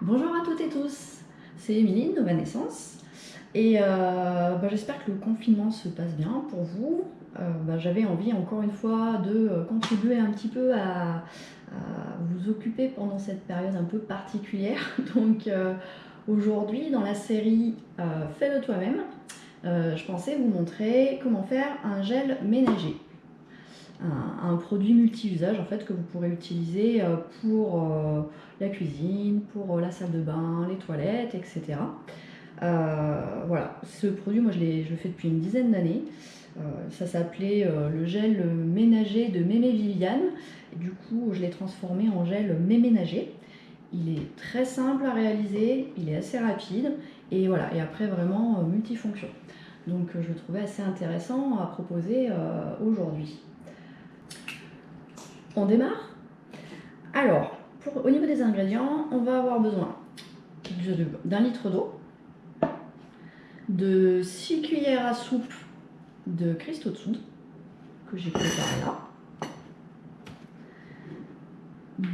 Bonjour à toutes et tous, c'est Émilie de Nova Naissance et j'espère que le confinement se passe bien pour vous. J'avais envie encore une fois de contribuer un petit peu à vous occuper pendant cette période un peu particulière. Donc aujourd'hui dans la série Fais-le toi-même, je pensais vous montrer comment faire un gel ménager. Un produit multi-usage en fait que vous pourrez utiliser pour la cuisine, pour la salle de bain, les toilettes, etc. Voilà, ce produit, moi je le fais depuis une dizaine d'années. Ça s'appelait le gel ménager de Mémé Viviane. Et du coup, je l'ai transformé en gel méménager. Il est très simple à réaliser, il est assez rapide et voilà, et après vraiment multifonction. Donc je le trouvais assez intéressant à proposer aujourd'hui. On démarre. Alors, au niveau des ingrédients, on va avoir besoin d'un litre d'eau, de 6 cuillères à soupe de cristaux de soude, que j'ai préparé là,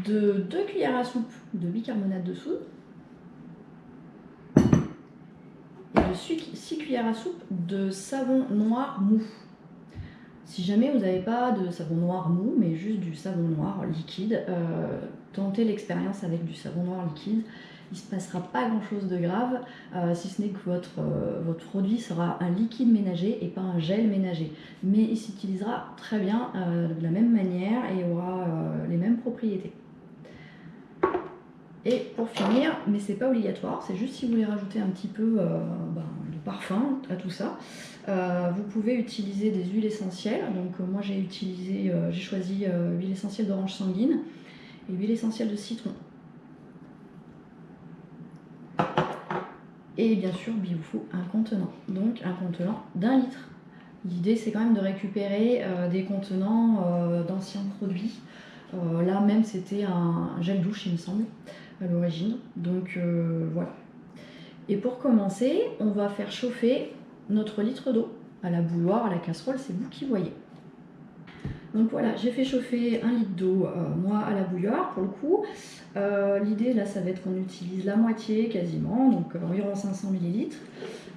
de 2 cuillères à soupe de bicarbonate de soude, et de 6 cuillères à soupe de savon noir mou. Si jamais vous n'avez pas de savon noir mou, mais juste du savon noir liquide, tentez l'expérience avec du savon noir liquide. Il ne se passera pas grand chose de grave, si ce n'est que votre produit sera un liquide ménager et pas un gel ménager. Mais il s'utilisera très bien de la même manière et aura les mêmes propriétés. Et pour finir, mais c'est pas obligatoire, c'est juste si vous voulez rajouter un petit peu de parfum à tout ça, vous pouvez utiliser des huiles essentielles. Donc moi j'ai choisi huile essentielle d'orange sanguine et huile essentielle de citron. Et bien sûr, il vous faut un contenant, donc un contenant d'1 litre. L'idée c'est quand même de récupérer des contenants d'anciens produits. Là même c'était un gel douche il me semble à l'origine, donc voilà. Et pour commencer, on va faire chauffer notre litre d'eau à la bouilloire, à la casserole, c'est vous qui voyez. Donc voilà, j'ai fait chauffer 1 litre d'eau, moi à la bouilloire pour le coup. L'idée là, ça va être qu'on utilise la moitié quasiment, donc environ 500 ml.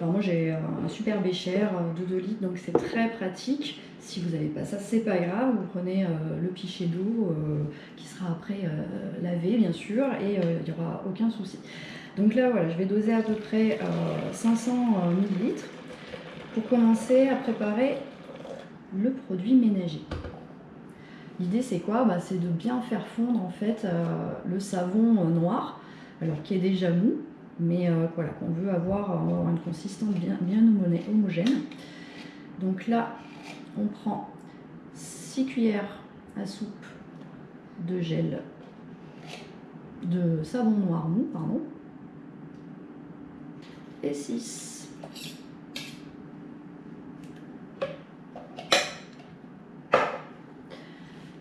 Alors moi j'ai un super bécher de 2 litres, donc c'est très pratique. Si vous n'avez pas ça, c'est pas grave, vous prenez le pichet d'eau qui sera après lavé bien sûr, et il n'y aura aucun souci. Donc là voilà, je vais doser à peu près 500 ml pour commencer à préparer le produit ménager. L'idée c'est quoi? C'est de bien faire fondre en fait le savon noir, alors qui est déjà mou, mais voilà, qu'on veut avoir une consistance bien homogène. Donc là, on prend 6 cuillères à soupe de gel de savon noir mou, pardon, et 6.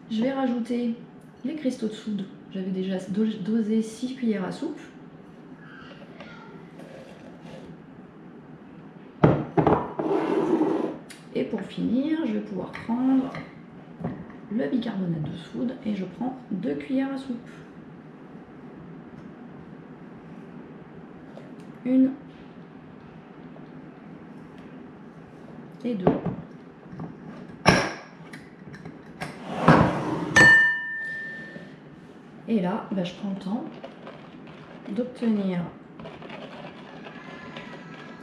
Je vais rajouter les cristaux de soude. J'avais déjà dosé 6 cuillères à soupe. Et pour finir, je vais pouvoir prendre le bicarbonate de soude et je prends 2 cuillères à soupe. 1 et 2. Et là, je prends le temps d'obtenir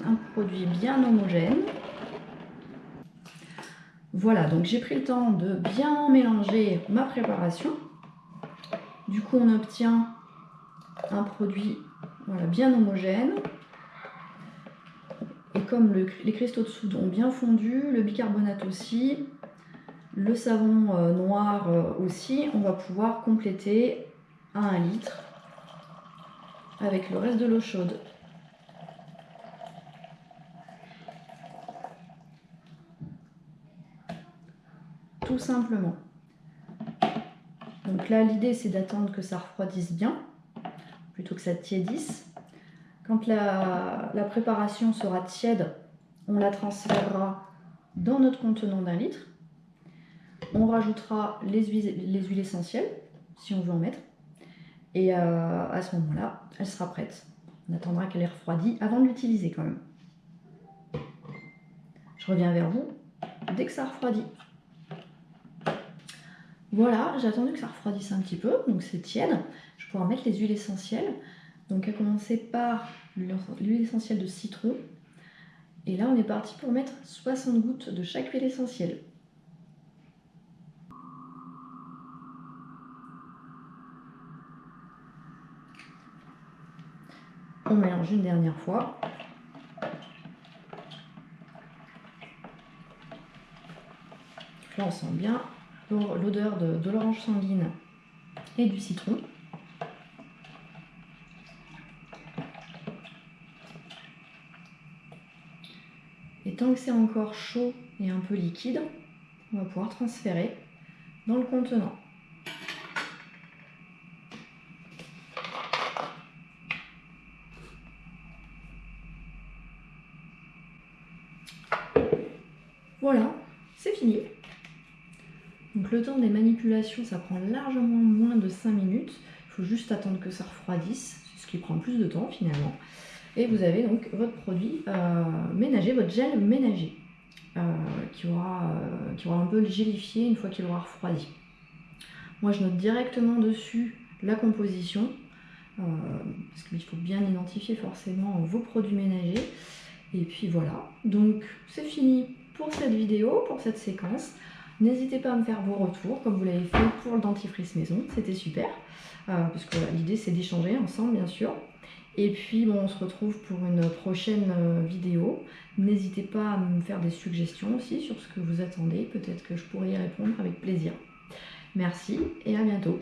un produit bien homogène. Voilà, donc j'ai pris le temps de bien mélanger ma préparation. Du coup, on obtient un produit bien homogène. Et comme les cristaux de soude ont bien fondu, le bicarbonate aussi, le savon noir aussi, on va pouvoir compléter à 1 litre avec le reste de l'eau chaude. Tout simplement. Donc là, l'idée c'est d'attendre que ça refroidisse bien, plutôt que ça tiédisse. Quand la préparation sera tiède, on la transférera dans notre contenant d'1 litre. On rajoutera les huiles essentielles, si on veut en mettre. Et à ce moment-là, elle sera prête. On attendra qu'elle ait refroidi avant de l'utiliser quand même. Je reviens vers vous dès que ça refroidit. Voilà, j'ai attendu que ça refroidisse un petit peu, donc c'est tiède. Je vais pouvoir mettre les huiles essentielles. Donc à commencer par l'huile essentielle de citron. Et là, on est parti pour mettre 60 gouttes de chaque huile essentielle. On mélange une dernière fois. Là, on sent bien l'odeur de l'orange sanguine et du citron. Et tant que c'est encore chaud et un peu liquide, on va pouvoir transférer dans le contenant. Voilà, c'est fini. Donc le temps des manipulations, ça prend largement moins de 5 minutes. Il faut juste attendre que ça refroidisse, c'est ce qui prend plus de temps finalement. Et vous avez donc votre produit ménager, votre gel ménager, qui aura un peu gélifié une fois qu'il aura refroidi. Moi je note directement dessus la composition, parce qu'il faut bien identifier forcément vos produits ménagers. Et puis voilà, donc c'est fini pour cette vidéo, pour cette séquence. N'hésitez pas à me faire vos retours, comme vous l'avez fait pour le dentifrice maison, c'était super. Parce que voilà, l'idée c'est d'échanger ensemble bien sûr. Et puis bon, on se retrouve pour une prochaine vidéo. N'hésitez pas à me faire des suggestions aussi sur ce que vous attendez, peut-être que je pourrai y répondre avec plaisir. Merci et à bientôt.